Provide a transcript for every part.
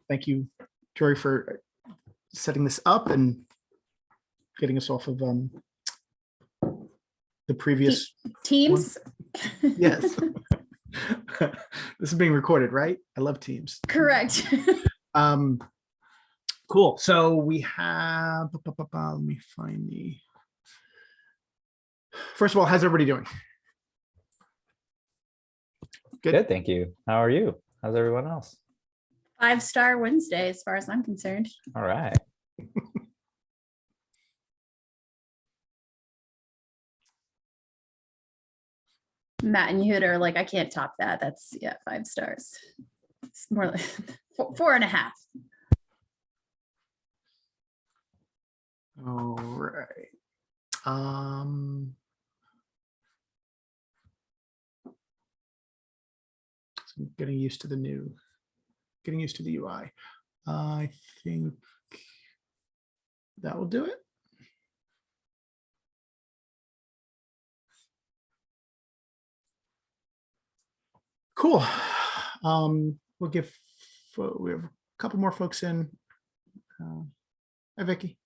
Thank you, Jory, for setting this up and getting us off of the previous Teams. Yes. This is being recorded, right? I love Teams. Correct. Cool. So we have, let me find the, first of all, how's everybody doing? Good, thank you. How are you? How's everyone else? 5-star Wednesday, as far as I'm concerned. All right. Matt and Yehud are like, I can't top that. That's 5 stars. It's more like 4.5. All right. So I'm getting used to the UI. I think that will do it. Cool. We'll give, we have a couple more folks in. Hi, Vicky.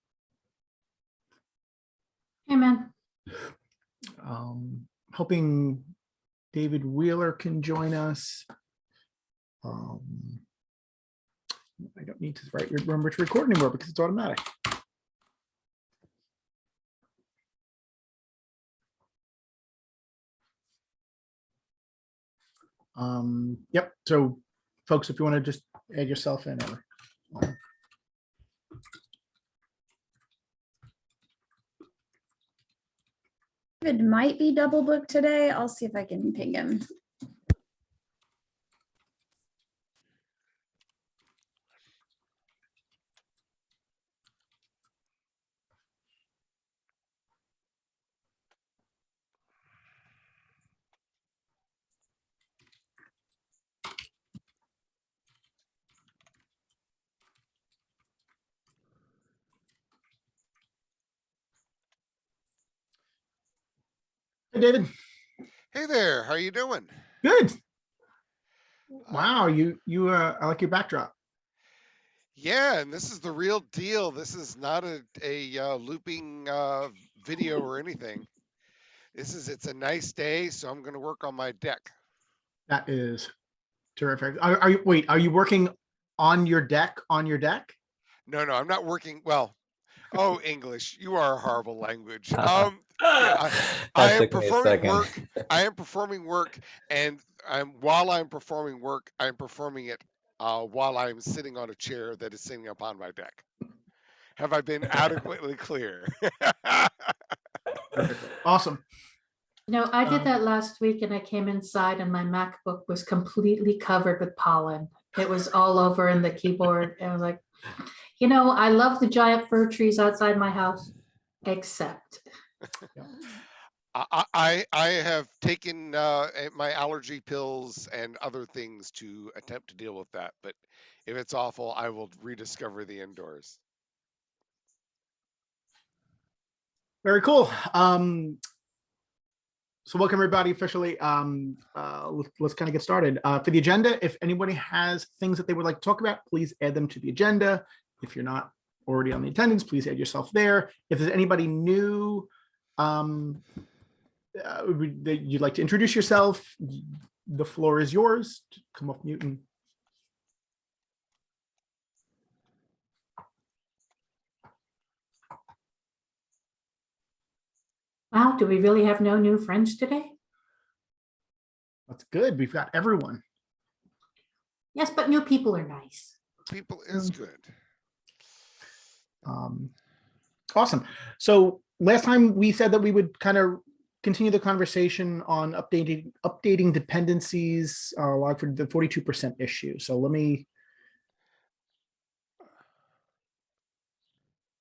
Hey, man. Hoping David Wheeler can join us. I don't need to remember to record anymore because it's automatic. Yep. So folks, if you want to just add yourself in. David might be double booked today. I'll see if I can ping him. Hey, David. Hey there, how you doing? Good. Wow, I like your backdrop. Yeah, and this is the real deal. This is not a looping video or anything. It's a nice day, so I'm going to work on my deck. That is terrific. Are you working on your deck? No, I'm not working. Well, oh, English, you are a horrible language. I am performing work. I am performing work, and while I'm performing work, I'm performing it while I'm sitting on a chair that is sitting upon my deck. Have I been adequately clear? Awesome. No, I did that last week and I came inside and my MacBook was completely covered with pollen. It was all over in the keyboard. And I was like, I love the giant fir trees outside my house, except. I have taken my allergy pills and other things to attempt to deal with that. But if it's awful, I will rediscover the indoors. Very cool. So welcome everybody officially. Let's kind of get started. For the agenda, if anybody has things that they would like to talk about, please add them to the agenda. If you're not already on the attendance, please add yourself there. If there's anybody new that you'd like to introduce yourself, the floor is yours. Come off mute and Wow, do we really have no new friends today? that's good. We've got everyone. Yes, but new people are nice. People is good. Awesome. So last time we said that we would kind of continue the conversation on updating dependencies log for the 42% issue. So let me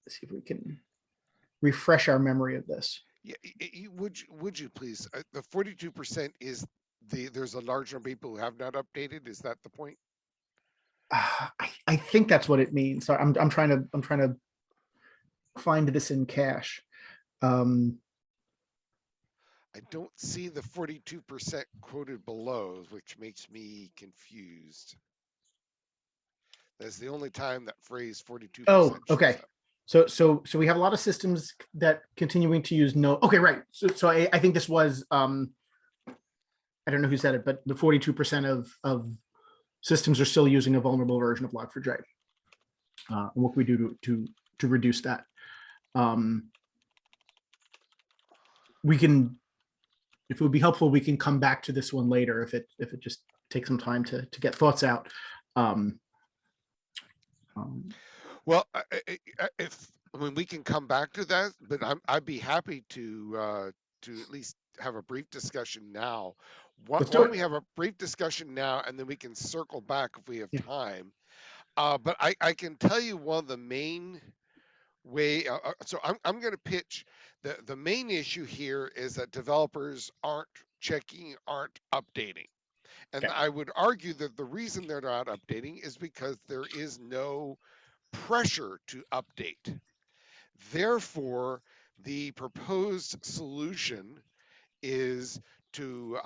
see if we can refresh our memory of this. Yeah, would you please? The 42% is there's a large number of people who have not updated. Is that the point? I think that's what it means. So I'm trying to find this in cache. I don't see the 42% quoted below, which makes me confused. That's the only time that phrase 42%. Oh, shows okay. up. So we have a lot of systems that continuing to use no. Okay, right. So I think this was I don't know who said it, but the 42% of systems are still using a vulnerable version of Log4j. And what can we do to reduce that? We can, if it would be helpful, we can come back to this one later if it just takes some time to get thoughts out. Well, we can come back to that, but I'd be happy to at least have a brief discussion now. Why don't we have a brief discussion now, and then we can circle back if we have time. But I can tell you one of the main way. So I'm going to pitch the main issue here is that developers aren't checking, aren't updating. And Okay. I would argue that the reason they're not updating is because there is no pressure to update. Therefore, the proposed solution is to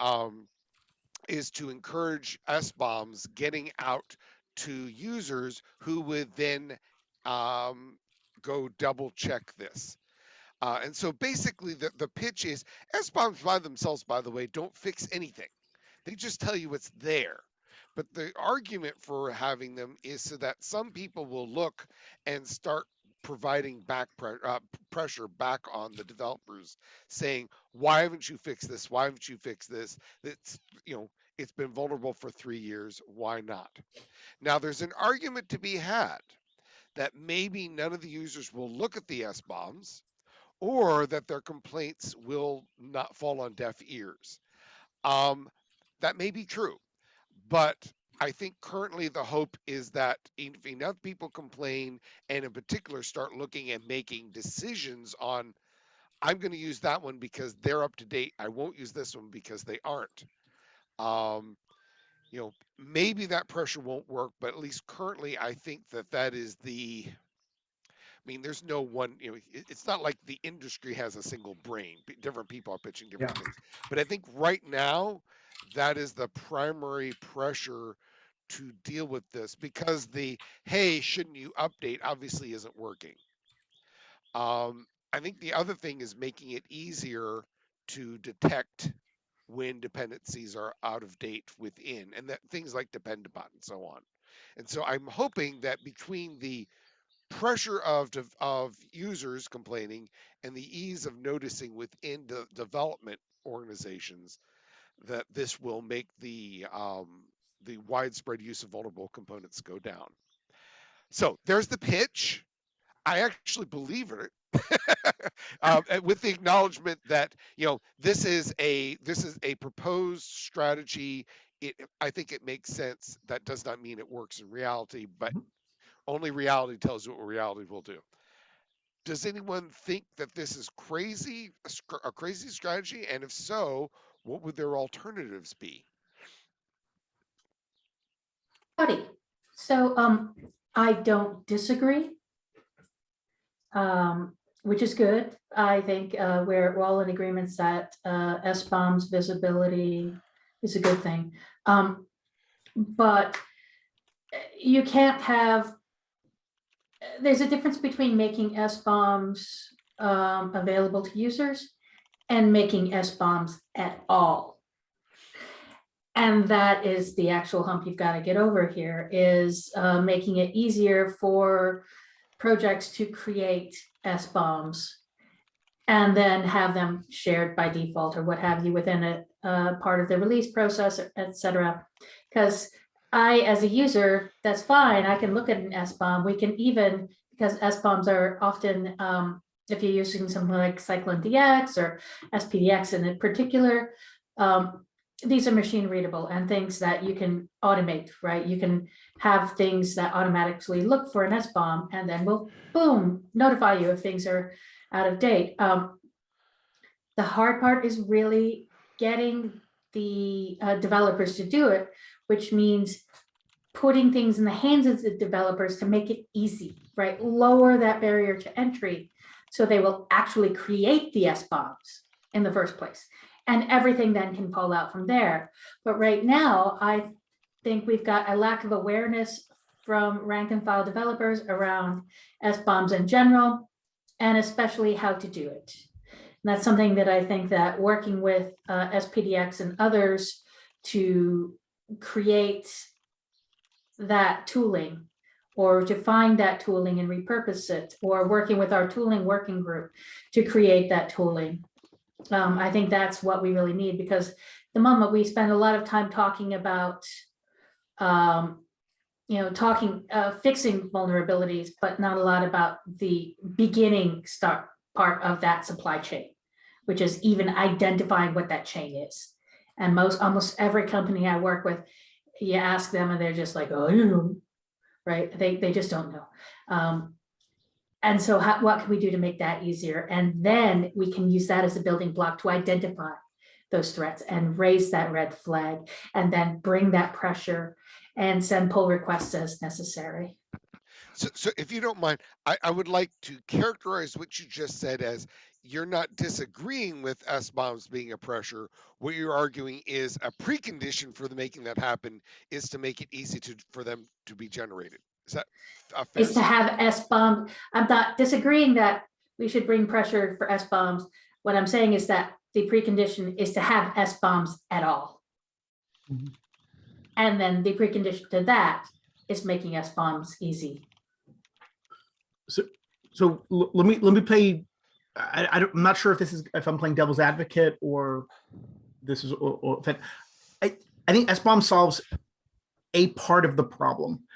encourage SBOMs getting out to users who would then go double check this. And so basically the pitch is SBOMs by themselves, by the way, don't fix anything. They just tell you it's there. But the argument for having them is so that some people will look and start providing back pressure back on the developers, saying, "Why haven't you fixed this? Why haven't you fixed this? It's it's been vulnerable for 3 years. Why not?" Now, there's an argument to be had that maybe none of the users will look at the SBOMs, or that their complaints will not fall on deaf ears. That may be true, but I think currently the hope is that if enough people complain, and in particular start looking and making decisions on, I'm going to use that one because they're up to date, I won't use this one because they aren't. Maybe that pressure won't work, but at least currently I think that is the, there's no one, it's not like the industry has a single brain. Different people are pitching different things. But I think right now, that is the primary pressure to deal with this, because the, hey, shouldn't you update, obviously isn't working. I think the other thing is making it easier to detect when dependencies are out of date within, and that things like dependabot and so on. And so I'm hoping that between the pressure of users complaining and the ease of noticing within the development organizations, that this will make the widespread use of vulnerable components go down. So there's the pitch. I actually believe it. With the acknowledgement that this is a proposed strategy. I think it makes sense. That does not mean it works in reality, but only reality tells you what reality will do. Does anyone think that this is crazy, a crazy strategy? And if so, what would their alternatives be? Howdy. So I don't disagree, which is good. I think we're all in agreement that SBOM's visibility is a good thing. But you can't have, there's a difference between making SBOMs available to users and making SBOMs at all. And that is the actual hump you've got to get over here, is making it easier for projects to create SBOMs and then have them shared by default or what have you within a part of the release process, etc. Because I, as a user, that's fine. I can look at an SBOM. We can even, because SBOMs are often, if you're using something like CycloneDX or SPDX in particular, these are machine readable and things that you can automate, right? You can have things that automatically look for an SBOM and then will, boom, notify you if things are out of date. The hard part is really getting the developers to do it, which means putting things in the hands of the developers to make it easy, right? Lower that barrier to entry so they will actually create the SBOMs in the first place. And everything then can fall out from there. But right now, I think we've got a lack of awareness from rank and file developers around SBOMs in general, and especially how to do it. And that's something that I think that working with SPDX and others to create that tooling, or to find that tooling and repurpose it, or working with our tooling working group to create that tooling. I think that's what we really need, because at the moment we spend a lot of time talking about, fixing vulnerabilities, but not a lot about the beginning start part of that supply chain, which is even identifying what that chain is. And almost every company I work with, you ask them and they're just like, oh, you know, right? They just don't know. And so what can we do to make that easier? And then we can use that as a building block to identify those threats and raise that red flag, and then bring that pressure and send pull requests as necessary. So if you don't mind, I would like to characterize what you just said as you're not disagreeing with SBOMs being a pressure. What you're arguing is a precondition for making that happen is to make it easy for them to be generated. Is that a fair Is to have SBOMs. I'm not disagreeing that we should bring pressure for SBOMs. What I'm saying is that the precondition is to have SBOMs at all. Mhm. And then the precondition to that is making SBOMs easy. So let me play. I'm not sure if I'm playing devil's advocate or this is, or if I think SBOM solves a part of the problem.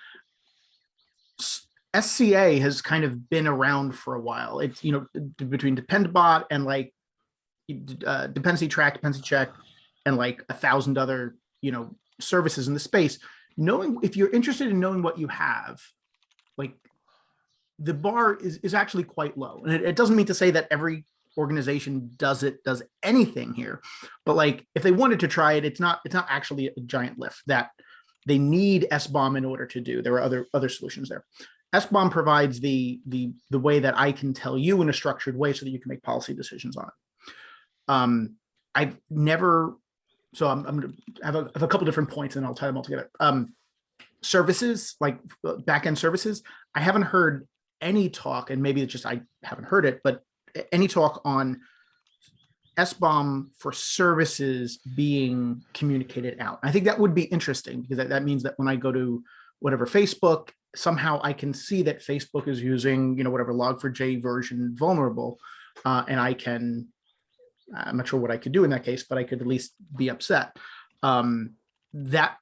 SCA has kind of been around for a while. It's, you know, between Dependbot and like dependency track, dependency check, and like 1,000 other, you know, services in the space. Knowing, if you're interested in knowing what you have, like, the bar is actually quite low. And it doesn't mean to say that every organization does anything here, but like if they wanted to try it, it's not actually a giant lift that they need SBOM in order to do. There are other solutions there. SBOM provides the way that I can tell you in a structured way so that you can make policy decisions on it. I've never, so I'm going to have a couple different points and I'll tie them all together. Services, like backend services, I haven't heard any talk, and maybe it's just I haven't heard it, but any talk on SBOM for services being communicated out. I think that would be interesting, because that means that when I go to whatever Facebook, somehow I can see that Facebook is using, you know, whatever Log4j version vulnerable, and I'm not sure what I could do in that case, but I could at least be upset. That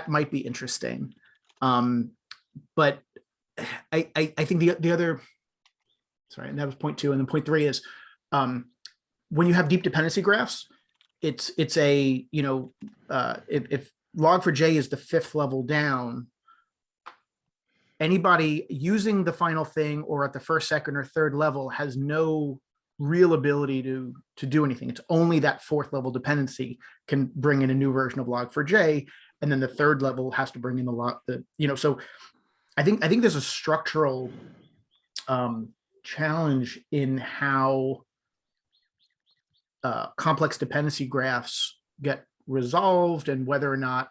might be interesting. But I think the other, sorry, and that was point 2, and then point 3 is when you have deep dependency graphs, it's a, you know, if Log4j is the 5th level down, anybody using the final thing or at the 1st, 2nd, or 3rd level has no real ability to do anything. It's only that 4th level dependency can bring in a new version of Log4j, and then the 3rd level has to bring in you know, so I think there's a structural challenge in how complex dependency graphs get resolved, and whether or not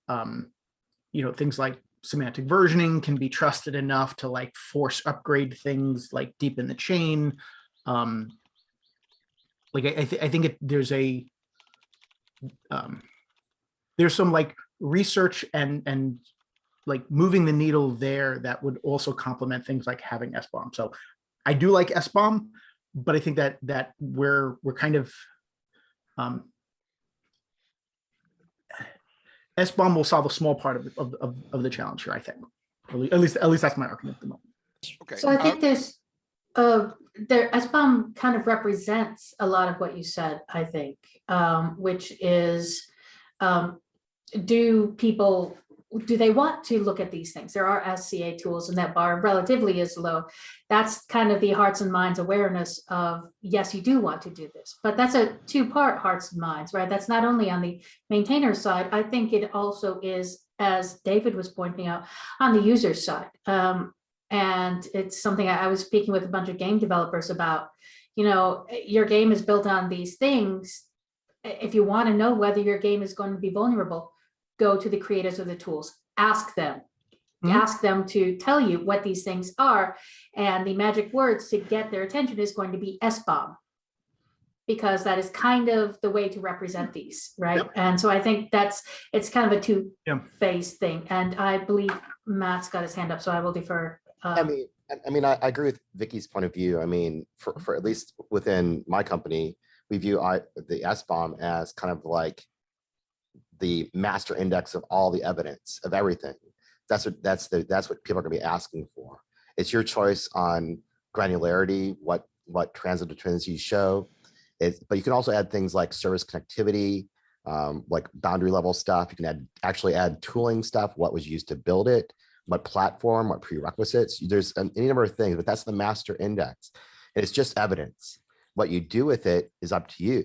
you know, things like semantic versioning can be trusted enough to like force upgrade things like deep in the chain. Like I think there's some like research and like moving the needle there that would also complement things like having SBOM. So I do like SBOM, but I think that we're kind of SBOM will solve a small part of the challenge here, I think. At least that's my argument at the moment. Okay. So I think SBOM kind of represents a lot of what you said, I think, which is, do they want to look at these things? There are SCA tools, and that bar relatively is low. That's kind of the hearts and minds awareness of, yes, you do want to do this, but that's a 2-part hearts and minds, right? That's not only on the maintainer side. I think it also is, as David was pointing out, on the user side. And it's something I was speaking with a bunch of game developers about. You know, your game is built on these things. If you want to know whether your game is going to be vulnerable, go to the creators of the tools, ask them, Mhm. ask them to tell you what these things are. And the magic words to get their attention is going to be SBOM, because that is kind of the way to represent these, right? Yep. And so I think it's kind of a Yeah. two-phase thing. And I believe Matt's got his hand up, so I will defer. I mean, I agree with Vicky's point of view. I mean, for at least within my company, we view the SBOM as kind of like the master index of all the evidence of everything. That's what people are going to be asking for. It's your choice on granularity, what transit determinacy show. But you can also add things like service connectivity, like boundary level stuff. You can actually add tooling stuff, what was used to build it, what platform, what prerequisites. There's any number of things, but that's the master index. And it's just evidence. What you do with it is up to you.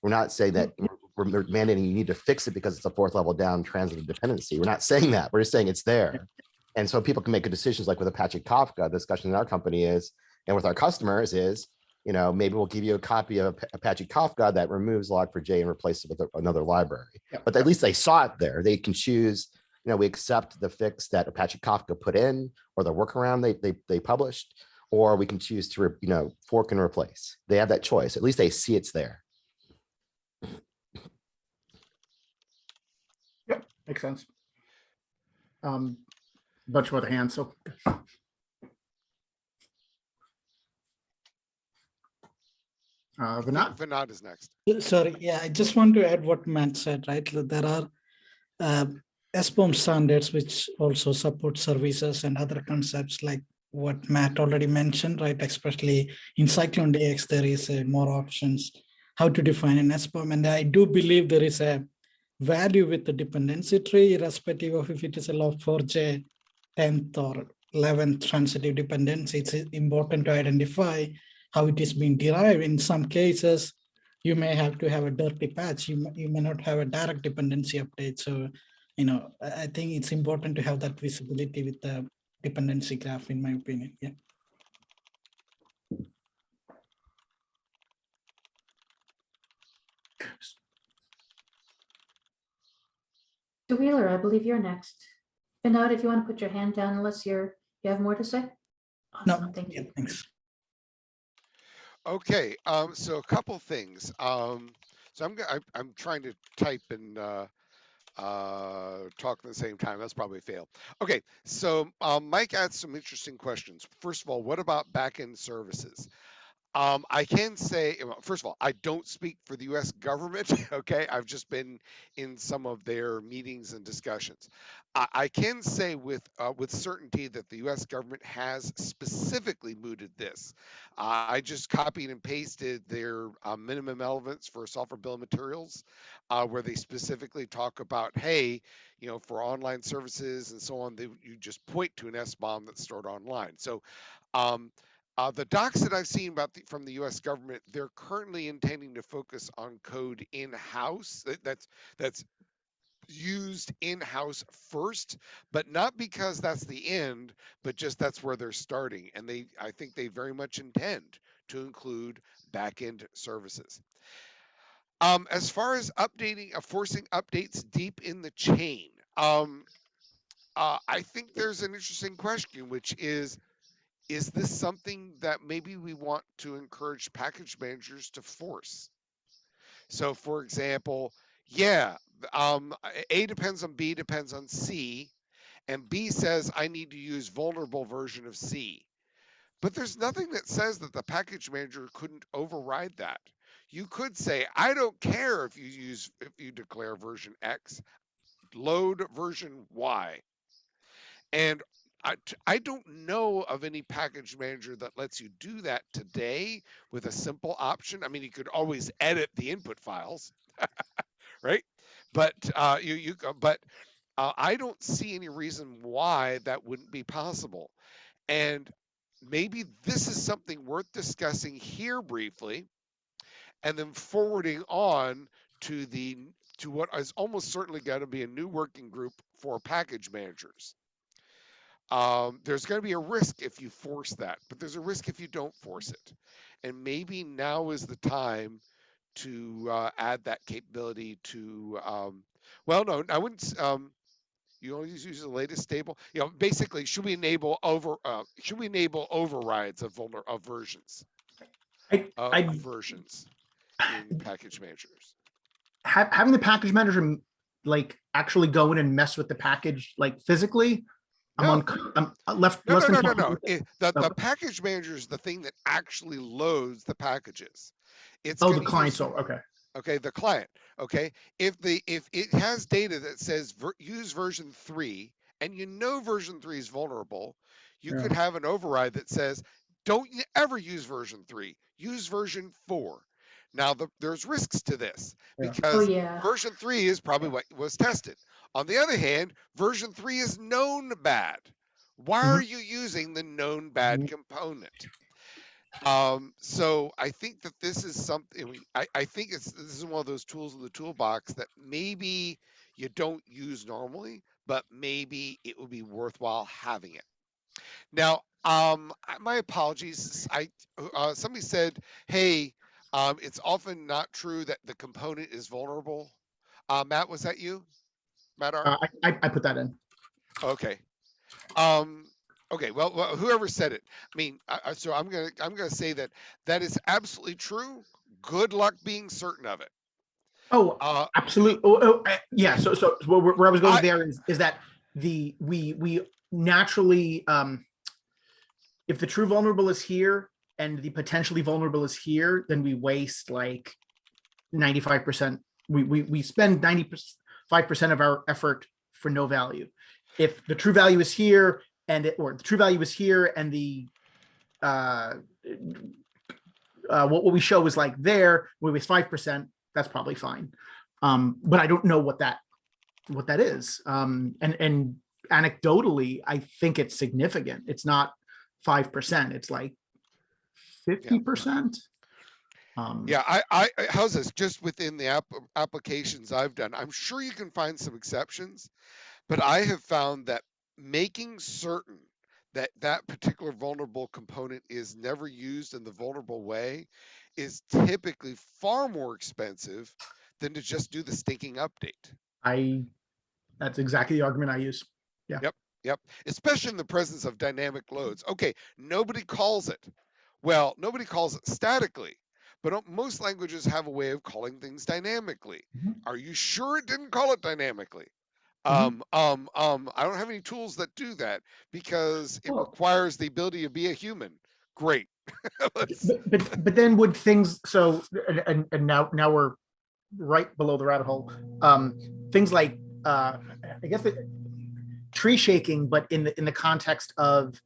We're not saying that we're mandating you need to fix it because it's a fourth level down transitive dependency. We're not saying that. We're just saying it's there. And so people can make good decisions, like with Apache Kafka. The discussion in our company is, and with our customers is, maybe we'll give you a copy of Apache Kafka that removes log4j and replaces it with another library. Yep. But at least they saw it there. They can choose, we accept the fix that Apache Kafka put in, or the workaround they published, or we can choose to, fork and replace. They have that choice. At least they see it's there. Yep, makes sense. Bunch of other hands, so. Vinod? Vinod is next. Sorry, yeah, I just want to add what Matt said, right? There are SBOM standards which also support services and other concepts like what Matt already mentioned, right? Especially in Cyclone DX, there is more options how to define an SBOM. And I do believe there is a value with the dependency tree, irrespective of if it is a log4j 10th or 11th transitive dependency. It's important to identify how it is being derived. In some cases, you may have to have a dirty patch. You may not have a direct dependency update. So, I think it's important to have that visibility with the dependency graph, in my opinion. Yeah. So Wheeler, I believe you're next. Vinod, if you want to put your hand down, unless you have more to say. Awesome, No, thank you. yeah, thanks. Okay, so a couple things. So I'm trying to type and talk at the same time. That's probably a fail. Okay, so Mike asked some interesting questions. First of all, what about backend services? I can say, first of all, I don't speak for the U.S. government. Okay, I've just been in some of their meetings and discussions. I can say with certainty that the U.S. government has specifically mooted this. I just copied and pasted their minimum elements for software bill of materials, where they specifically talk about, hey, for online services and so on, you just point to an SBOM that's stored online. So. The docs that I've seen from the U.S. government, they're currently intending to focus on code in-house that's used in-house first, but not because that's the end, but just that's where they're starting. And I think they very much intend to include back-end services. As far as forcing updates deep in the chain, I think there's an interesting question, which is this something that maybe we want to encourage package managers to force? So for example, yeah, A depends on B depends on C, and B says I need to use vulnerable version of C. But there's nothing that says that the package manager couldn't override that. You could say, I don't care if you declare version X, load version Y. And I don't know of any package manager that lets you do that today with a simple option. I mean, you could always edit the input files, right? But I don't see any reason why that wouldn't be possible. And maybe this is something worth discussing here briefly, and then forwarding on to what is almost certainly going to be a new working group for package managers. There's going to be a risk if you force that, but there's a risk if you don't force it. And maybe now is the time to add that capability to, well, no, I wouldn't, You always use the latest stable. Basically, should we enable overrides of versions I versions in package managers? having the package manager like actually go in and mess with the package like physically. No. I'm left. No, less no, than no, no, no. The Okay. package manager is the thing that actually loads the packages. It's Oh, gonna the client. use- So okay. Okay, the client. Okay, if it has data that says use version 3, and version 3 is vulnerable, you could have an override that says don't ever use version 3. Use version 4. Now there's risks to this Yeah. because Oh, yeah. version 3 is probably what was tested. On the other hand, version 3 is known bad. Why are you using the known bad component? So I think that this is something. I think this is one of those tools in the toolbox that maybe you don't use normally, but maybe it would be worthwhile having it. Now, my apologies. Somebody said, "Hey, it's often not true that the component is vulnerable." Matt, was that you? Matt R? I put that in. Okay. Okay. Well, whoever said it. I mean, so I'm gonna say that is absolutely true. Good luck being certain of it. Oh, absolutely. Yeah. So where I was going there is that we naturally, if the true vulnerable is here and the potentially vulnerable is here, then we waste like 95%. We spend 95% of our effort for no value. If the true value is here or the true value is here and the what we show is like there, we waste 5%. That's probably fine. But I don't know what that is. And anecdotally, I think it's significant. It's not 5%. It's like 50%. Yeah, how's this? Just within the applications I've done, I'm sure you can find some exceptions, but I have found that making certain that that particular vulnerable component is never used in the vulnerable way is typically far more expensive than to just do the stinking update. That's exactly the argument I use. Yeah. Yep. Especially in the presence of dynamic loads. Okay, nobody calls it. Well, nobody calls it statically, but most languages have a way of calling things dynamically. Are you sure it didn't call it dynamically? I don't have any tools that do that because it requires the ability to be a human. Great. but then would things and now we're right below the rabbit hole. Things like I guess tree shaking, but in the context of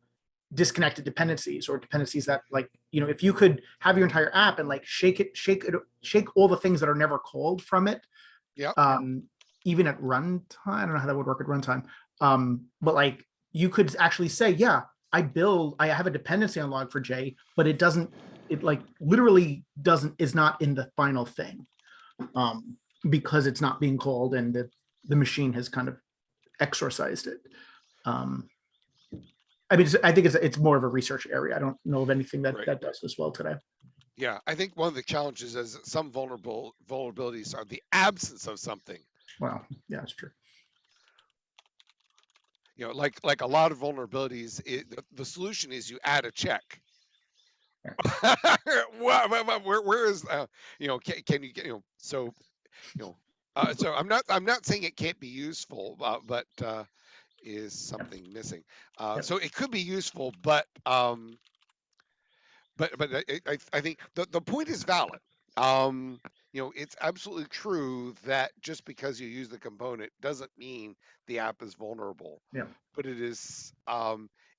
disconnected dependencies or dependencies that like, if you could have your entire app and like shake all the things that are never called from it. Yeah. Even at runtime, I don't know how that would work at runtime. But like you could actually say, yeah, I have a dependency on log4j, but it like literally is not in the final thing. Because it's not being called and the machine has kind of exorcised it. I mean, I think it's more of a research area. I don't know of anything that does this well today. Yeah, I think one of the challenges is that some vulnerabilities are the absence of something. Well, yeah, that's true. Like a lot of vulnerabilities, the solution is you add a check. Where is can you get so so I'm not saying it can't be useful, but is something missing? So it could be useful, but I think the point is valid. It's absolutely true that just because you use the component doesn't mean the app is vulnerable. Yeah. But it is.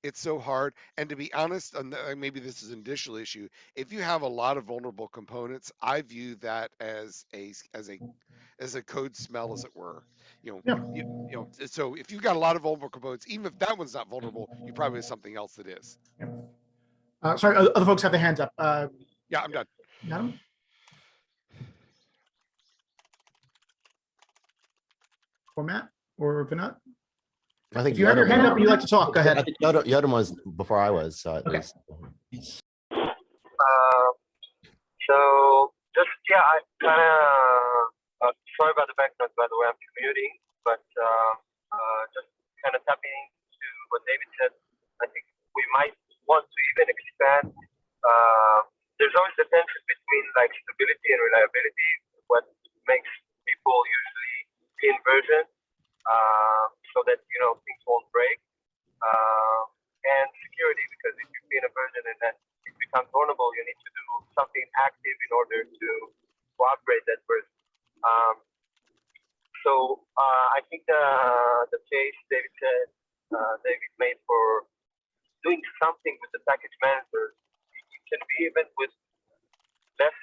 It's so hard. And to be honest, and maybe this is an additional issue. If you have a lot of vulnerable components, I view that as a code smell, as it were. So if you've got a lot of vulnerable components, even if that one's not vulnerable, you probably have something else that is. Sorry, other folks have their hands up. Yeah, I'm done. No? Or Matt or Vinod? I think if you have your hand up and you like to talk, go ahead. I think Yodam was before I was. So okay. So just I kind of sorry about the background. By the way, I'm commuting, but just kind of tapping into what David said, I think we might want to even expand. There's always the tension between like stability and reliability, what makes people usually pin version, so that things won't break, and security, because if you pin a version and then it becomes vulnerable, you need to do something active in order to upgrade that version. So I think the case David made for doing something with the package manager, it can be even with less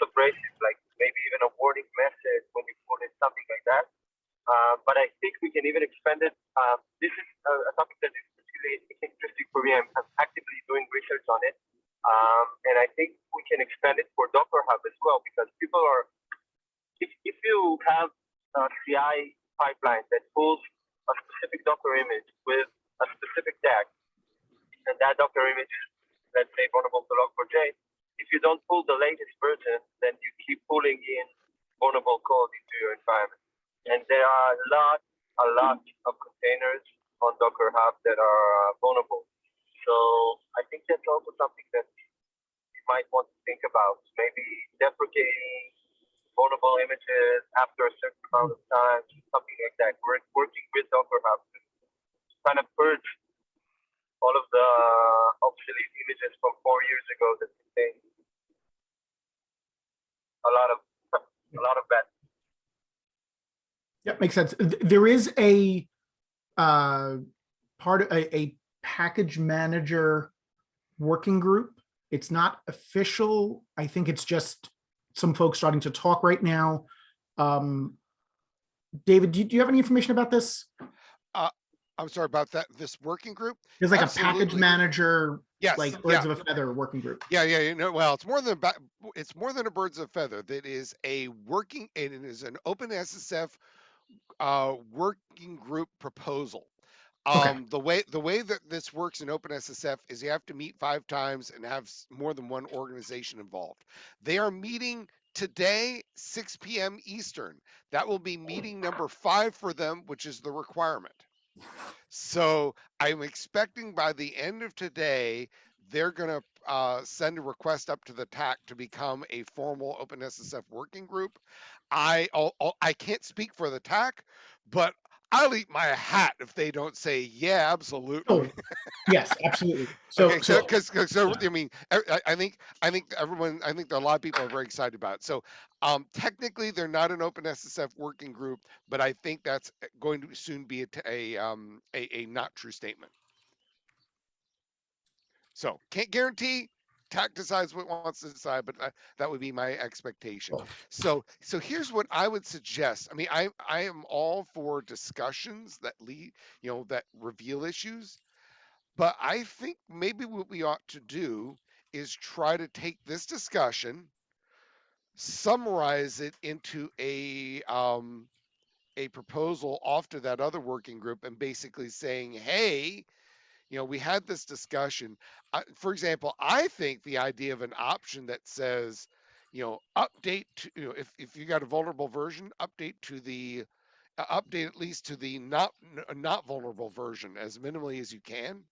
abrasive, like maybe even a warning message when you put in something like that. But I think we can even expand it. This is a topic that is particularly interesting for me. I'm actively doing research on it. And I think we can expand it for Docker Hub as well, because people are, if you have a CI pipeline that pulls a specific Docker image with a specific tag, and that Docker image is, let's say, vulnerable to Log4j, if you don't pull the latest version, then you keep pulling in vulnerable code into your environment. And there are a lot of containers on Docker Hub that are vulnerable. So I think that's also something that you might want to think about. Maybe deprecating vulnerable images after a certain amount of time, something like that. We're working with Docker Hub to kind of purge all of the obsolete images from 4 years ago that contain a lot of bad. Yeah, makes sense. There is a a package manager working group. It's not official. I think it's just some folks starting to talk right now. David, do you have any information about this? I'm sorry about that. This working group. There's like Absolutely. a package manager, yes, like birds of a feather working group. Yeah. Well, it's more than a birds of a feather. That is a working, and it is an OpenSSF working group proposal. Okay. The way that this works in OpenSSF is you have to meet 5 times and have more than one organization involved. They are meeting today, 6 p.m. Eastern. That will be meeting number 5 for them, which is the requirement. So I'm expecting by the end of today, they're going to send a request up to the TAC to become a formal OpenSSF working group. I can't speak for the TAC, but I'll eat my hat if they don't say, yeah, absolutely. Oh, yes, absolutely. So, okay, so I mean, I think everyone, I think there are a lot of people are very excited about it. So technically they're not an OpenSSF working group, but I think that's going to soon be a not true statement. So can't guarantee. TAC decides what it wants to decide, but that would be my expectation. So here's what I would suggest. I mean, I am all for discussions that lead, that reveal issues, but I think maybe what we ought to do is try to take this discussion, summarize it into a proposal off to that other working group, and basically saying, hey, we had this discussion. For example, I think the idea of an option that says, update to, if you got a vulnerable version, update to the update at least to the not vulnerable version as minimally as you can.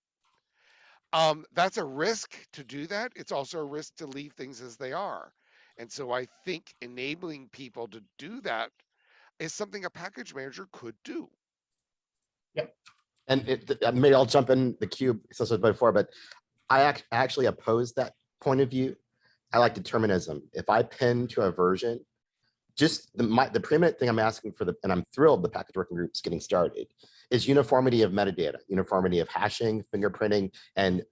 That's a risk to do that. It's also a risk to leave things as they are. And so I think enabling people to do that is something a package manager could do. Yep. And maybe I'll jump in the queue, so before, but I actually oppose that point of view. I like determinism. If I pin to a version, just the preeminent thing I'm asking for, and I'm thrilled the package working group's getting started, is uniformity of metadata, uniformity of hashing, fingerprinting, and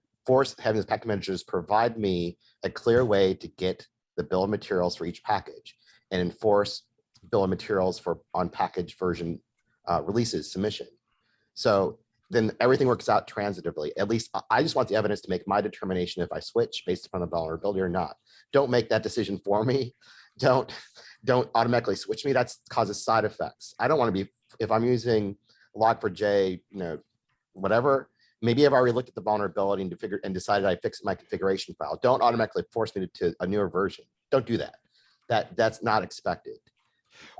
having the package managers provide me a clear way to get the bill of materials for each package and enforce bill of materials for on package version releases submission. So then everything works out transitively. At least I just want the evidence to make my determination if I switch based upon the vulnerability or not. Don't make that decision for me. Don't automatically switch me. That causes side effects. I don't want to be, if I'm using Log4j, whatever, maybe I've already looked at the vulnerability and decided I fixed my configuration file. Don't automatically force me to a newer version. Don't do that. That's not expected.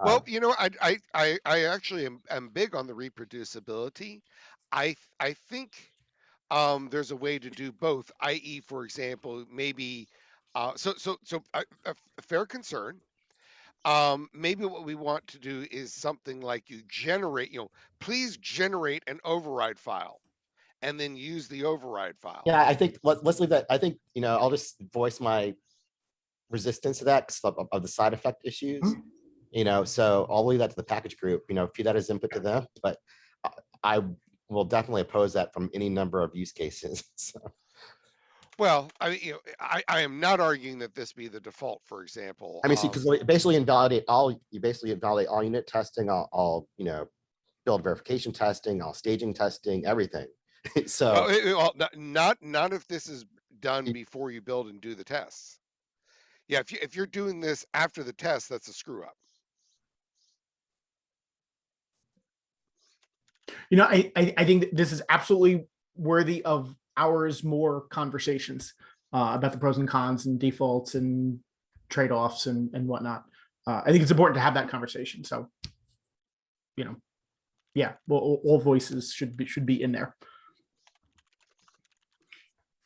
Well, you know, I actually am big on the reproducibility. I think there's a way to do both, i.e., for example, maybe a fair concern. Maybe what we want to do is something like you generate, please generate an override file and then use the override file. Yeah, I think let's leave that. I think, I'll just voice my resistance to that because of the side effect issues. So I'll leave that to the package group, feed that as input to them, but I will definitely oppose that from any number of use cases. So. Well, I am not arguing that this be the default, for example. I mean, see, because you basically invalidate all unit testing, all build verification testing, all staging testing, everything. So not if this is done before you build and do the tests. Yeah, if you're doing this after the test, that's a screw up. I think that this is absolutely worthy of hours more conversations about the pros and cons and defaults and trade-offs and whatnot. I think it's important to have that conversation. So, yeah, well, all voices should be in there.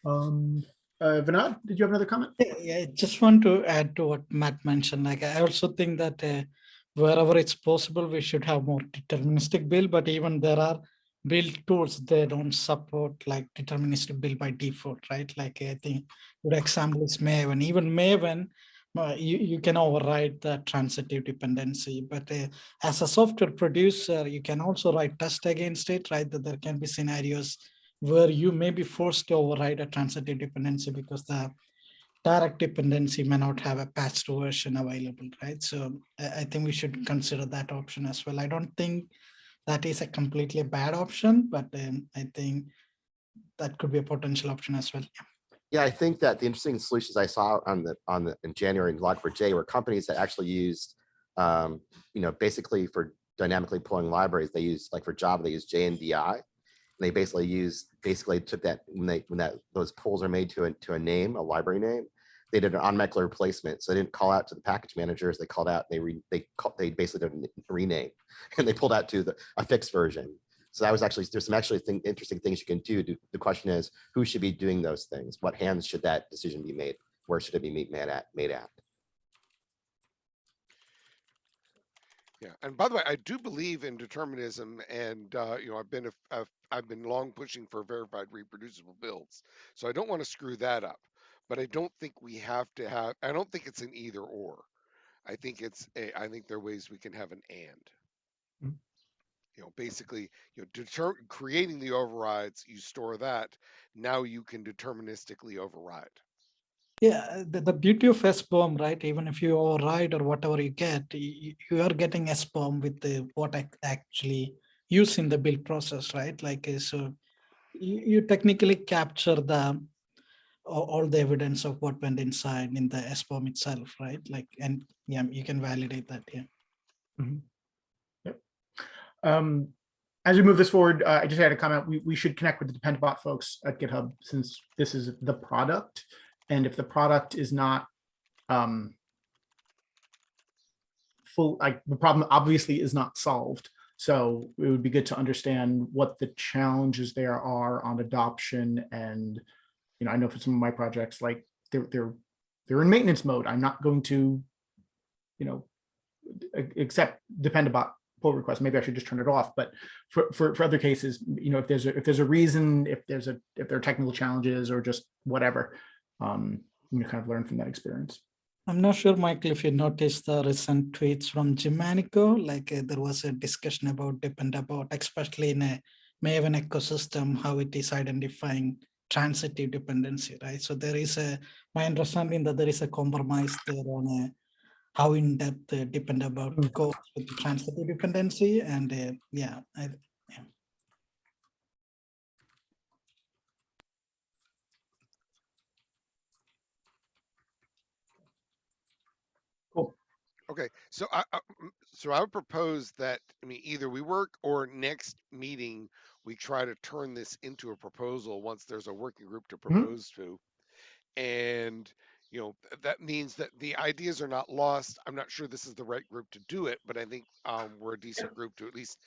Vinod, did you have another comment? Yeah, I just want to add to what Matt mentioned. Like, I also think that wherever it's possible, we should have more deterministic build, but even there are build tools, they don't support like deterministic build by default, right? Like, I think good example is Maven. Even Maven, you can override the transitive dependency, but as a software producer, you can also write test against it, right? That there can be scenarios where you may be forced to override a transitive dependency because the direct dependency may not have a patched version available, right? So I think we should consider that option as well. I don't think that is a completely bad option, but I think that could be a potential option as well. Yeah, I think that the interesting solutions I saw in January in Log4j were companies that actually used, basically for dynamically pulling libraries, they use, like for Java, they use JNDI. They basically took that when those pulls are made to a name, a library name, they did an automatic replacement. So they didn't call out to the package managers. They called out. They basically did a rename, and they pulled out to a fixed version. So that was actually, there's some interesting things you can do. The question is, who should be doing those things? What hands should that decision be made? Where should it be made at? Yeah, and by the way, I do believe in determinism, and I've been long pushing for verified reproducible builds, so I don't want to screw that up. But I don't think we have to have. I don't think it's an either or. I think I think there are ways we can have an and. Basically, creating the overrides, you store that. Now you can deterministically override. Yeah, the beauty of SBOM, right? Even if you override or whatever you get, you are getting SBOM with what I actually use in the build process, right? Like, so you technically capture all the evidence of what went inside in the SBOM itself, right? Like, and yeah, you can validate that. Yeah. Mm-hmm. Yep. As we move this forward, I just had a comment. We should connect with the Dependabot folks at GitHub, since this is the product. And if the product is not full, like the problem obviously is not solved. So it would be good to understand what the challenges there are on adoption. And, I know for some of my projects, like they're in maintenance mode. I'm not going to, accept Dependabot pull request. Maybe I should just turn it off. But for other cases, if there's a reason, if there are technical challenges or just whatever, you kind of learn from that experience. I'm not sure, Michael, if you noticed the recent tweets from Jim Manico, like there was a discussion about Dependabot, especially in a Maven ecosystem, how it is identifying transitive dependency, right? So there is my understanding that there is a compromise there on how in-depth Dependabot goes with the transitive dependency. And yeah. Cool. Okay, so I would propose that, either we work or next meeting we try to turn this into a proposal once there's a working group to propose to, and that means that the ideas are not lost. I'm not sure this is the right group to do it, but I think we're a decent group to at least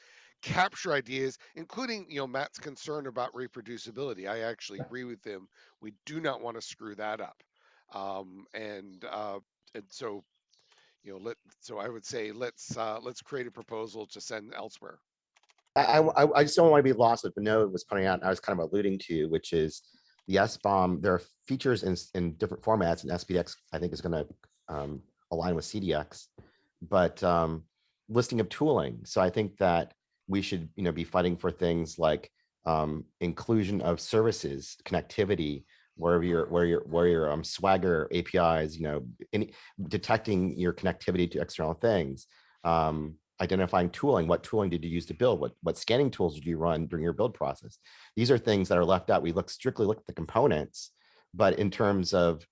capture ideas, including Matt's concern about reproducibility. I actually agree with him. We do not want to screw that up, and so so I would say let's create a proposal to send elsewhere. I just don't want to be lost what Benoit was pointing out, and I was kind of alluding to, which is the SBOM. There are features in different formats, and SPDX I think is going to align with CDX, but listing of tooling. So I think that we should be fighting for things like inclusion of services, connectivity, where your Swagger APIs, detecting your connectivity to external things. Identifying tooling, what tooling did you use to build? What scanning tools did you run during your build process? These are things that are left out. We strictly look at the components, but in terms of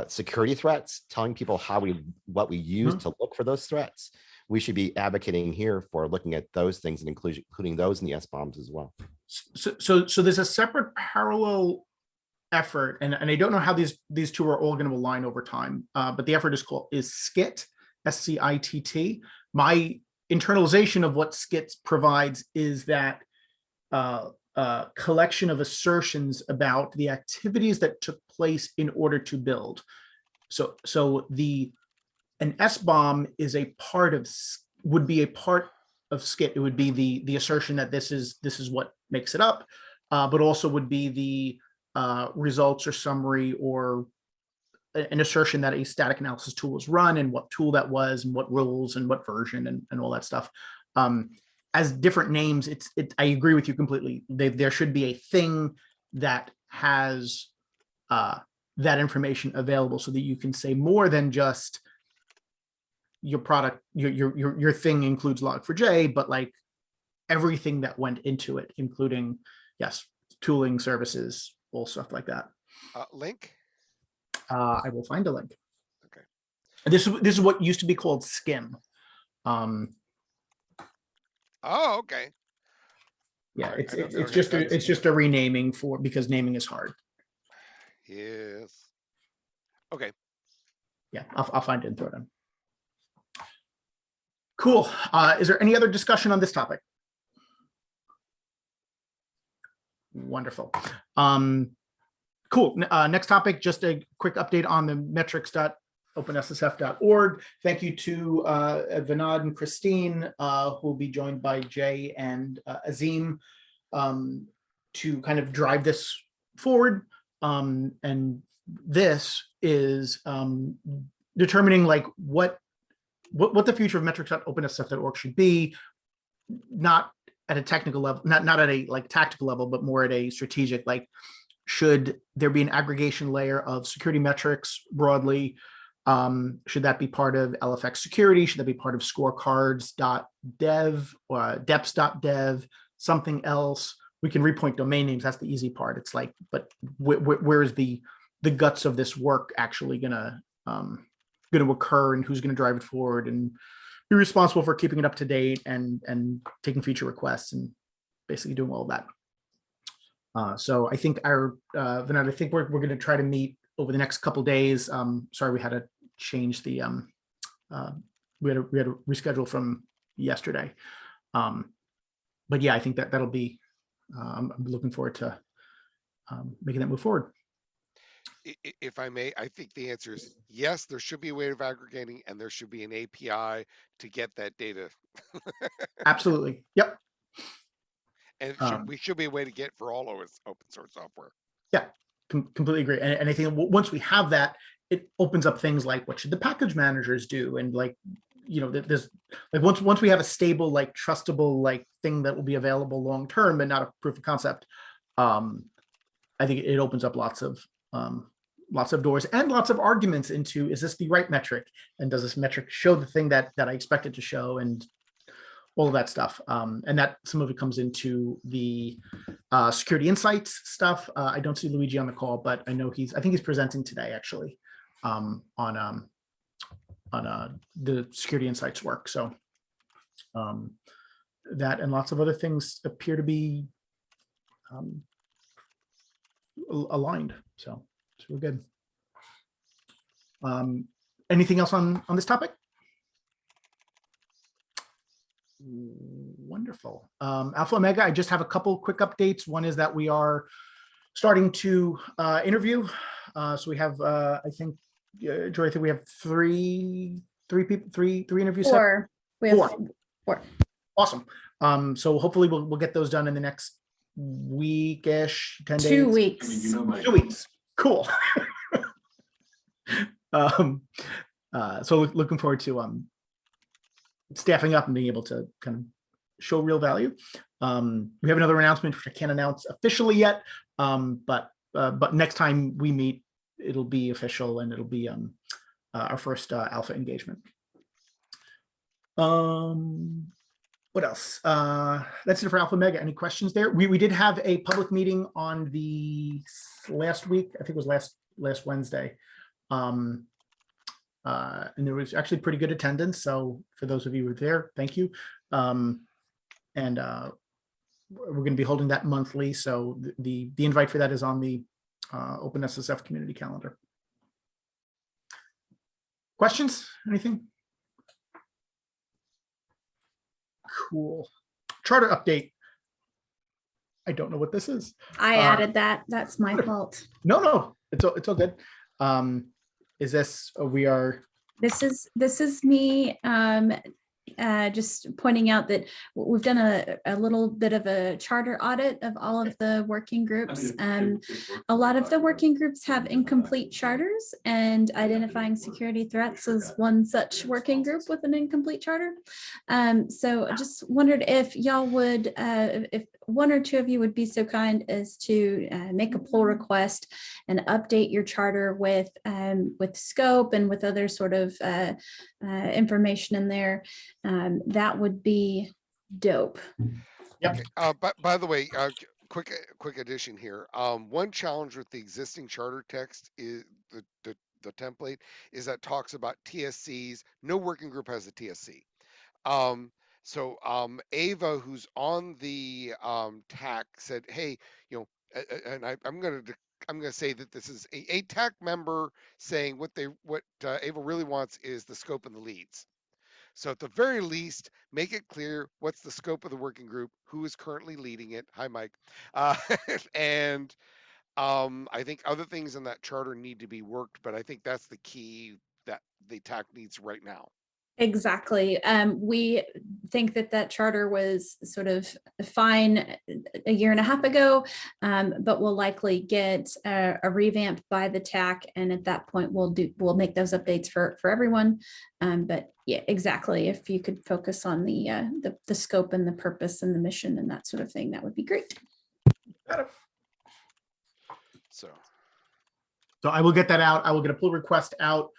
security threats, telling people what we use to look for those threats, we should be advocating here for looking at those things and including those in the SBOMs as well. So there's a separate parallel effort, and I don't know how these two are all going to align over time, but the effort is SCIT, SCITT. My internalization of what SCIT provides is that collection of assertions about the activities that took place in order to build. So an SBOM is would be a part of SCIT. It would be the assertion that this is what makes it up, but also would be the results or summary or an assertion that a static analysis tool was run and what tool that was and what rules and what version and all that stuff. As different names, I agree with you completely. There should be a thing that has that information available so that you can say more than just your product, your thing includes log4j, but like everything that went into it, including, yes, tooling, services, all stuff like that. Link? I will find a link. Okay. This is what used to be called Skim. Oh, okay. Yeah, Right, it's just a renaming because naming is hard. Yes. Okay. Yeah, I'll find it and throw it in. Cool. Is there any other discussion on this topic? Wonderful. Cool. Next topic, just a quick update on the metrics.openssf.org. Thank you to Vinod and Christine, who will be joined by Jay and Azim to kind of drive this forward. And this is determining like what the future of metrics.openssf.org should be, not at a technical level, not at a like tactical level, but more at a strategic, like, should there be an aggregation layer of security metrics broadly? Should that be part of LFX security? Should that be part of scorecards.dev or deps.dev, something else? We can repoint domain names. That's the easy part. It's like, but where is the guts of this work actually gonna occur, and who's gonna drive it forward and be responsible for keeping it up to date and taking feature requests and basically doing all of that. So I think Vinod, I think we're going to try to meet over the next couple of days. Sorry, we had to change the we had to reschedule from yesterday. But yeah, I think that'll be. I'm looking forward to making that move forward. If I may, I think the answer is yes. There should be a way of aggregating, and there should be an API to get that data. Absolutely. Yep. And we should be a way to get for all open source software. Yeah, completely agree. And I think once we have that, it opens up things like what should the package managers do, and like, there's like once we have a stable, like trustable, like thing that will be available long term and not a proof of concept. I think it opens up lots of doors and lots of arguments into, is this the right metric, and does this metric show the thing that I expect it to show, and all of that stuff. And that some of it comes into the security insights stuff. I don't see Luigi on the call, but I know I think he's presenting today actually on the security insights work. So that and lots of other things appear to be aligned. So we're good. Anything else on this topic? Wonderful. Alpha Omega, I just have a couple quick updates. One is that we are starting to interview. So we have, I think, Joy, I think we have three interviews set. We have Four. four. Awesome. So hopefully we'll get those done in the next week-ish, 10 days. 2 weeks. 2 weeks. Cool. So looking forward to staffing up and being able to kind of show real value. We have another announcement which I can't announce officially yet, but next time we meet, it'll be official and it'll be our first alpha engagement. What else? That's it for Alpha Mega. Any questions there? We did have a public meeting on the last week. I think it was last Wednesday. And there was actually pretty good attendance. So for those of you who were there, thank you. And we're going to be holding that monthly. So the invite for that is on the OpenSSF community calendar. Questions? Anything? Cool. Charter update. I don't know what this is. I added that. That's my fault. No, it's all good. Is this This is me just pointing out that we've done a little bit of a charter audit of all of the working groups. A lot of the working groups have incomplete charters, and identifying security threats is one such working group with an incomplete charter. So I just wondered if y'all would, if one or two of you would be so kind as to make a pull request and update your charter with scope and with other sort of information in there. That would be dope. Yep. Okay. By the way, quick addition here. One challenge with the existing charter text is the template is that talks about TSCs. No working group has a TSC. So Ava, who's on the TAC, said, "Hey, and I'm gonna say that this is a TAC member saying what Ava really wants is the scope and the leads. So at the very least, make it clear what's the scope of the working group, who is currently leading it." Hi, Mike. And I think other things in that charter need to be worked, but I think that's the key that the TAC needs right now. Exactly. We think that charter was sort of fine a year and a half ago, but we'll likely get a revamp by the TAC, and at that point we'll make those updates for everyone. But yeah, exactly. If you could focus on the scope and the purpose and the mission and that sort of thing, that would be great. So I will get that out. I will get a pull request out,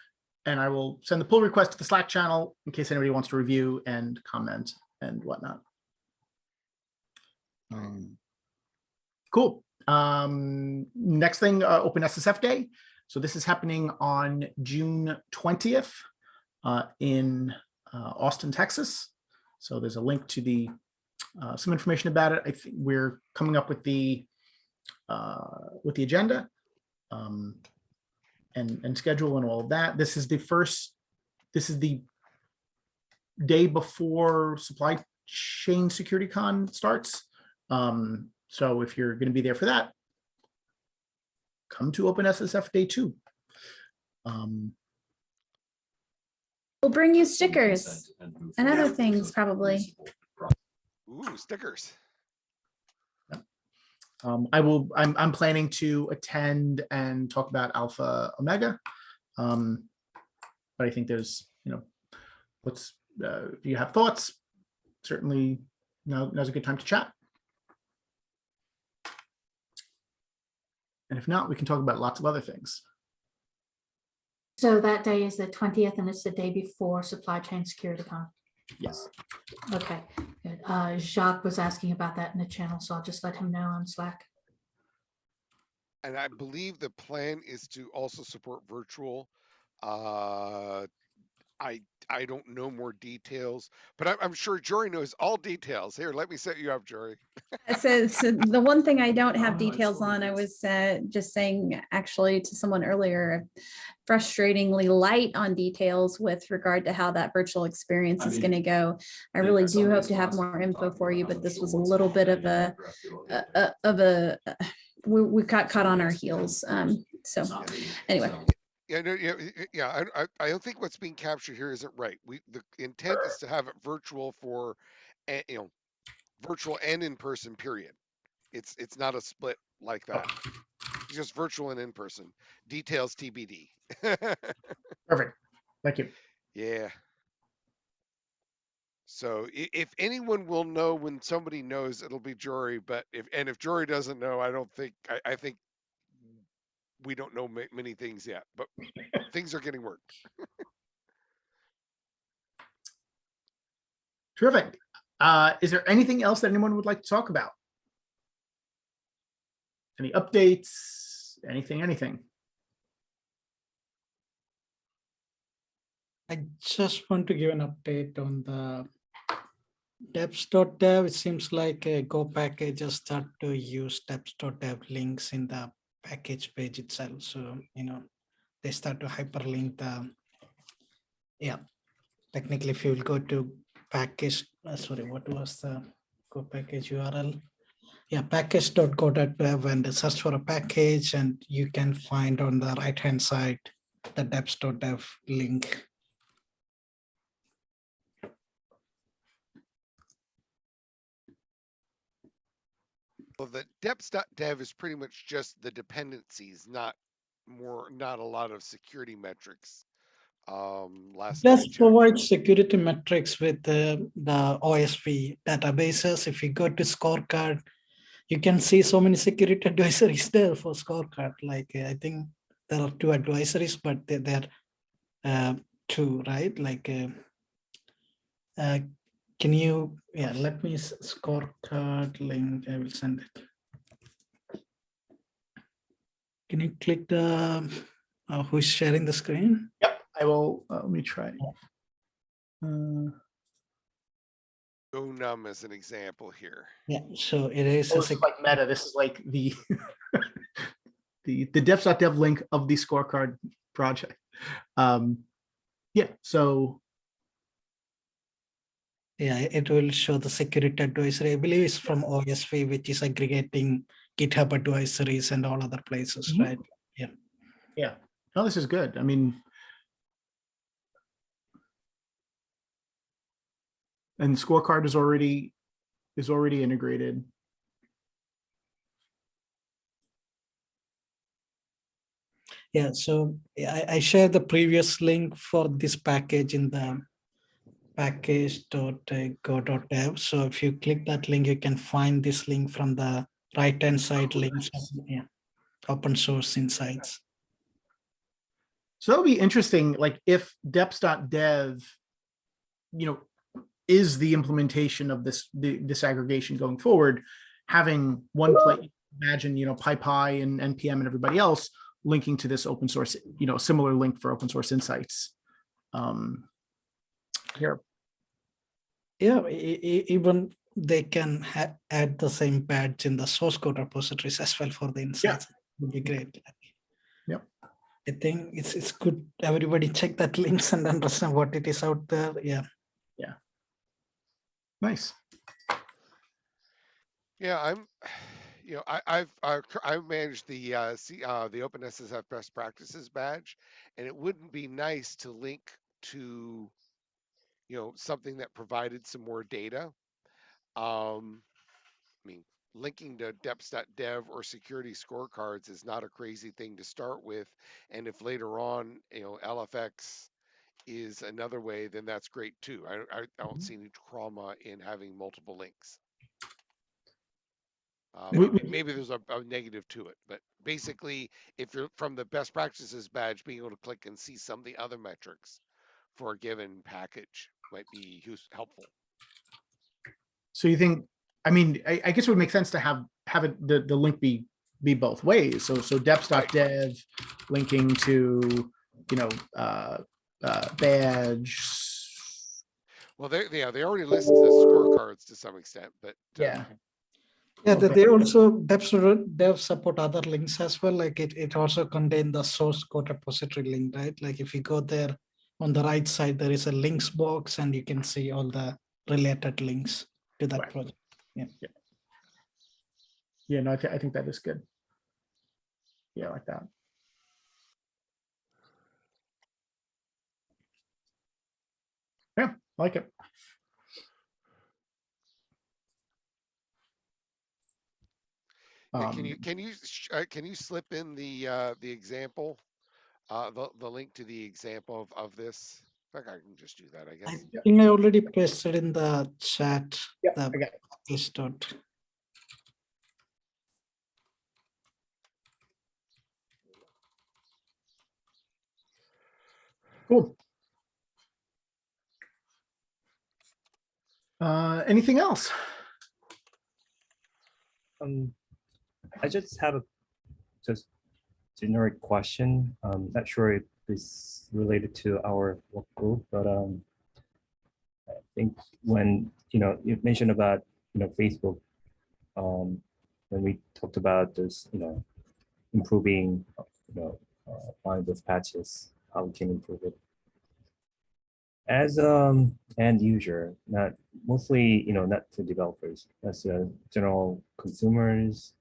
and I will send the pull request to the Slack channel in case anybody wants to review and comment and whatnot. Cool. Next thing, OpenSSF Day. So this is happening on June 20th in Austin, Texas. So there's a link to the some information about it. I think we're coming up with the agenda. And schedule and all of that. This is the day before Supply Chain Security Con starts. So if you're going to be there for that, come to OpenSSF Day 2. We'll bring you stickers and other things probably. Ooh, stickers. I'm planning to attend and talk about Alpha Omega. But I think there's, if you have thoughts, certainly now's a good time to chat. And if not, we can talk about lots of other things. So that day is the 20th, and it's the day before Supply Chain Security Con. Yes. Okay, good. Jacques was asking about that in the channel, so I'll just let him know on Slack. And I believe the plan is to also support virtual. I I don't know more details, but I'm sure Jory knows all details. Here, let me set you up, Jory. So the one thing I don't have details on, I was just saying actually to someone earlier, frustratingly light on details with regard to how that virtual experience is going to go. I really do hope to have more info for you, but this was a little bit of we got caught on our heels. So anyway. Yeah, I don't think what's being captured here isn't right. The intent is to have it virtual for, virtual and in person. Period. It's not a split like that. It's just virtual and in person. Details TBD. Perfect. Thank you. Yeah. So if anyone will know when somebody knows, it'll be Jory. But if Jory doesn't know, I think we don't know many things yet. But things are getting worked. Terrific. Is there anything else that anyone would like to talk about? Any updates? Anything? I just want to give an update on the deps.dev. It seems like Go packages start to use deps.dev links in the package page itself. So, they start to hyperlink the, technically if you will go to package, what was the Go package URL? Yeah, package.go.dev and search for a package, and you can find on the right-hand side the deps.dev link. Well, the deps.dev is pretty much just the dependencies, not a lot of security metrics. Just provide security metrics with the OSV databases. If you go to Scorecard, you can see so many security advisories there for Scorecard. Like I think there are 2 advisories, but they're 2, right? Like, can you, let me Scorecard link, I will send it. Can you click the, who's sharing the screen? Yep, I will, let me try. GoNum as an example here. Yeah, so it is. This is like meta. This is like the the deps.dev link of the Scorecard project. So it will show the security advisory. I believe it's from OSV, which is aggregating GitHub advisories and all other places, right? Yeah. No, this is good. I mean, and Scorecard is already integrated. Yeah, so I shared the previous link for this package in the package.go.dev. So if you click that link, you can find this link from the right-hand side links, open source insights. So it'll be interesting, like if deps.dev, is the implementation of this disaggregation going forward, having one place, imagine, PyPy and NPM and everybody else linking to this open source, similar link for open source insights. Here. Yeah, even they can add the same badge in the source code repositories as well for the insights. It would be great. Yep. I think it's good. Everybody check that links and understand what it is out there. Yeah. Nice. Yeah, I've managed the OpenSSF best practices badge, and it wouldn't be nice to link to something that provided some more data. I mean, linking to deps.dev or security scorecards is not a crazy thing to start with, and if later on LFX is another way, then that's great too. I don't see any trauma in having multiple links. Maybe there's a negative to it, but basically, if you're from the best practices badge, being able to click and see some of the other metrics for a given package might be helpful. So you think, I mean, I guess it would make sense to have it the link be both ways. So deps.dev linking to badge. Well, they already listed the scorecards to some extent, but Yeah. Yeah, Okay. they also dev support other links as well. Like it also contains the source code repository link, right? Like if you go there on the right side, there is a links box and you can see all the related links to that Right. project. Yeah. Yeah, no, I think that is good. Yeah, I like that. Yeah, I like it. yeah, can you slip in the example, the link to the example of this? In fact, I can just do that, I I guess. think I already pasted in the chat. Yeah, the I got it. list out. Cool. Anything else? I just have a just generic question. Not sure if it's related to our work group, but I think when you mentioned about Facebook, when we talked about this, improving, finding those patches, how we can improve it. As end user, not mostly, not to developers, as general consumers,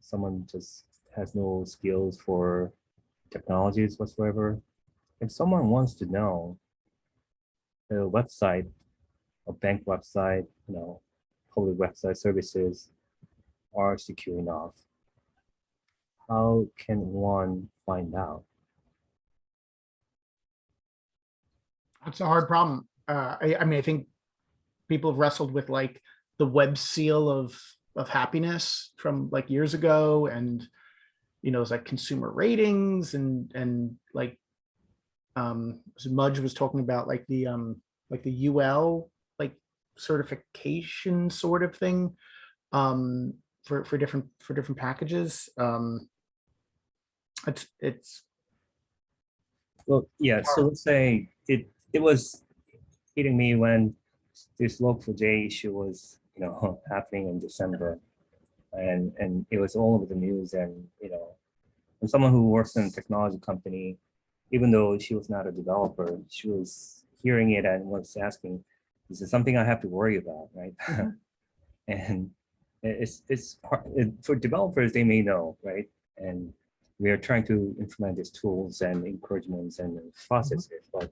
someone just has no skills for technologies whatsoever. If someone wants to know a website, a bank website, public website services are secure enough, how can one find out? It's a hard problem. I mean, I think people have wrestled with like the web seal of happiness from like years ago, and it's like consumer ratings and like Mudge was talking about like the UL like certification sort of thing for different packages. It's Well, yeah. So let's say it was hitting me when this Log4j issue was happening in December, and it was all over the news. And and someone who works in a technology company, even though she was not a developer, she was hearing it and was asking, "Is it something I have to worry about?" Right? And it's hard, for developers, they may know, right? And we are trying to implement these tools and encouragements and processes, but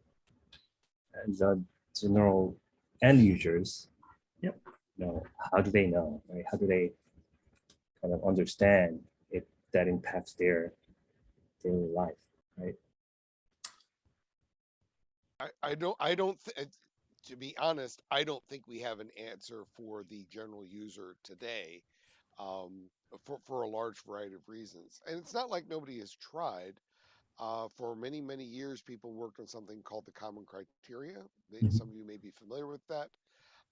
as a general end users, Yep. How do they know, right? How do they kind of understand if that impacts their daily life, right? To be honest, I don't think we have an answer for the general user today, for a large variety of reasons. And it's not like nobody has tried. For many, many years, people worked on something called the common criteria. Some of you may be familiar with that.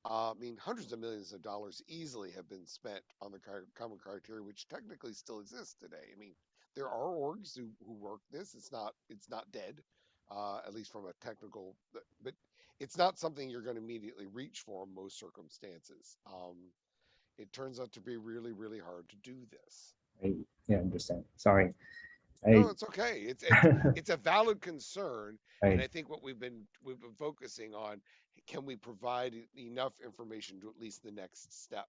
I mean, hundreds of millions of dollars easily have been spent on the common criteria, which technically still exists today. I mean, there are orgs who work this. It's not dead, at least from a technical, but it's not something you're going to immediately reach for in most circumstances. It turns out to be really, really hard to do this. Yeah, I understand. Sorry. No, it's okay. It's a valid concern, and I think what we've been focusing on, can we provide enough information to at least the next step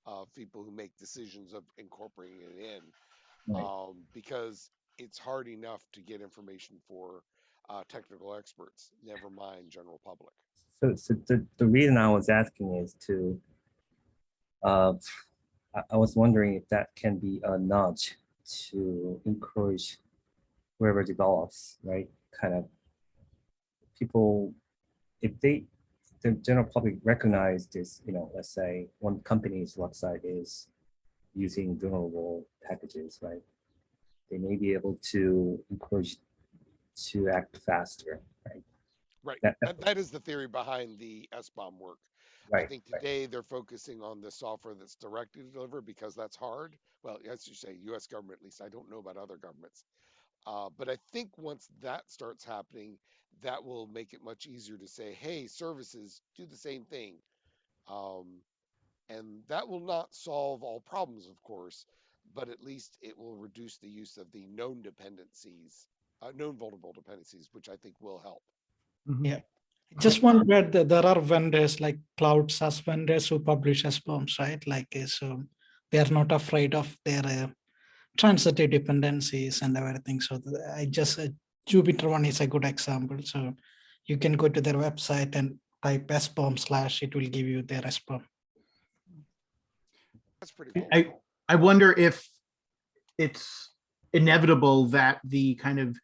of people who make decisions of incorporating it in, because it's hard enough to get information for technical experts, never mind general public. So the reason I was asking is to, I was wondering if that can be a nudge to encourage whoever develops, right? Kind of people, if the general public recognize this, let's say one company's website is using vulnerable packages, right? They may be able to encourage to act faster, right? Right. That is the theory behind the SBOM work. Right. I think today they're focusing on the software that's directly delivered because that's hard. Well, as you say, U.S. government, at least I don't know about other governments. But I think once that starts happening, that will make it much easier to say, hey, services, do the same thing. And that will not solve all problems, of course, but at least it will reduce the use of the known dependencies, known vulnerable dependencies, which I think will help. Yeah. Just want to add that there are vendors like cloud SaaS vendors who publish SBOMs, right? Like, so they are not afraid of their transitive dependencies and everything. So I just, Jupyter one is a good example. So you can go to their website and type SBOM / it will give you their SBOM. That's pretty cool. I wonder if it's inevitable that the kind of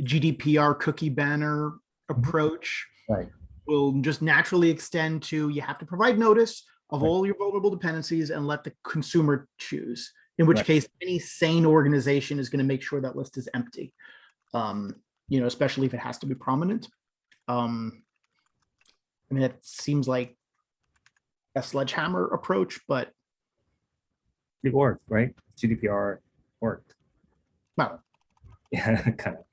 GDPR cookie banner approach will just naturally extend to, you have to provide notice of all your vulnerable dependencies and let the consumer choose, in which case any sane organization is going to make sure that list is empty, especially if it has to be prominent. I mean, it seems like a sledgehammer approach, but it worked, right? GDPR worked. Well, yeah, kind of.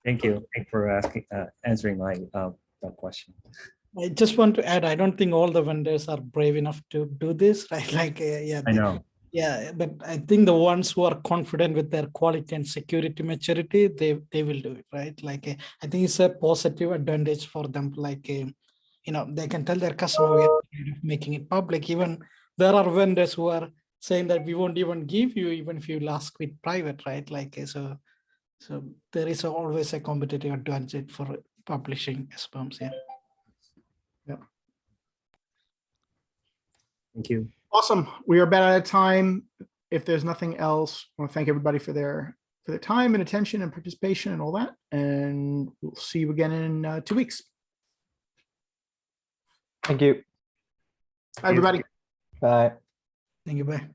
Thank you. Thanks for answering my that question. I just want to add, I don't think all the vendors are brave enough to do this, right? Like, I know. Yeah, but I think the ones who are confident with their quality and security maturity, they will do it, right? Like, I think it's a positive advantage for them. Like, they can tell their customer we are making it public. Even there are vendors who are saying that we won't even give you, even if you ask with private, right? Like, so there is always a competitive advantage for publishing SBOMs. Yeah. Yep. Thank you. Awesome. We are about out of time. If there's nothing else, I want to thank everybody for their time and attention and participation and all that. And we'll see you again in 2 weeks. Thank you. Bye, everybody. Bye. Thank you. Bye.